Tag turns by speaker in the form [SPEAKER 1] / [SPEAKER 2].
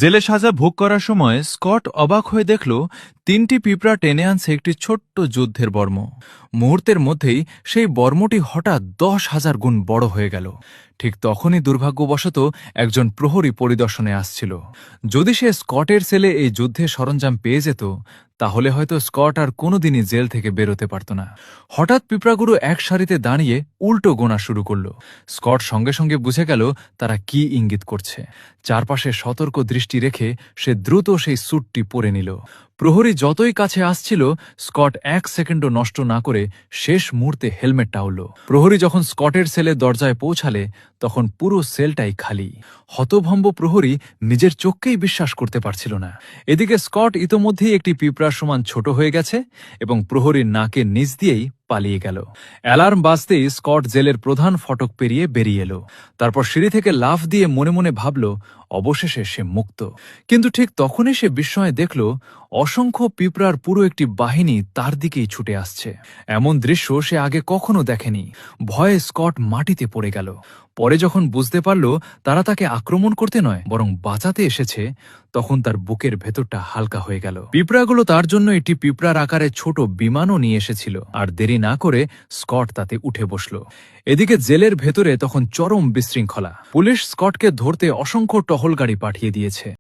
[SPEAKER 1] জেলে সাজা ভোগ করার সময় স্কট অবাক হয়ে দেখল 3টি পিঁপড়া টেনে আনছে একটি ছোট্ট যুদ্ধের বর্ম। মুহূর্তের মধ্যেই সেই বর্মটি হঠাৎ 10,000 গুণ বড় হয়ে গেল। ঠিক তখনই দুর্ভাগ্যবশত একজন প্রহরী পরিদর্শনে আসছিল। যদি সে স্কটের সেলে এই যুদ্ধের সরঞ্জাম পেয়ে যেত, তাহলে হয়তো স্কট আর কোনোদিনই জেল থেকে বেরোতে পারত না। হঠাৎ পিঁপড়াগুলো এক সারিতে দাঁড়িয়ে উল্টো গোনা শুরু করল। স্কট সঙ্গে সঙ্গে বুঝে গেল তারা কি ইঙ্গিত করছে। চারপাশে সতর্ক দৃষ্টি রেখে সে দ্রুত সেই স্যুটটি পরে নিল। প্রহরী যতই কাছে আসছিল, স্কট 1 সেকেন্ডও নষ্ট না করে শেষ মুহূর্তে হেলমেট টাউল। প্রহরী যখন স্কটের সেলের দরজায় পৌঁছালে, তখন পুরো সেলটাই খালি। হতভম্ব প্রহরী নিজের চোখকেই বিশ্বাস করতে পারছিল না। এদিকে স্কট ইতোমধ্যেই একটি পিঁপড়ার সমান ছোট হয়ে গেছে এবং প্রহরীর নাকের নিচ দিয়েই পালিয়ে গেল। অ্যালার্ম বাজতেই স্কট জেলের প্রধান ফটক পেরিয়ে বেরিয়ে এলো। তারপর সিঁড়ি থেকে লাফ দিয়ে মনে মনে ভাবল, অবশেষে সে মুক্ত। কিন্তু ঠিক তখনই সে বিস্ময়ে দেখল অসংখ্য পিঁপড়ার পুরো একটি বাহিনী তার দিকেই ছুটে আসছে। এমন দৃশ্য সে আগে কখনো দেখেনি। ভয়ে স্কট মাটিতে পড়ে গেল। পরে যখন বুঝতে পারল তারা তাকে আক্রমণ করতে নয়, বরং বাঁচাতে এসেছে, তখন তার বুকের ভেতরটা হালকা হয়ে গেল। পিঁপড়াগুলো তার জন্য একটি পিঁপড়ার আকারে ছোট বিমানও নিয়ে এসেছিল, আর দেরি না করে স্কট তাতে উঠে বসল। এদিকে জেলের ভেতরে তখন চরম বিশৃঙ্খলা। পুলিশ স্কটকে ধরতে অসংখ্য টহল গাড়ি পাঠিয়ে দিয়েছে।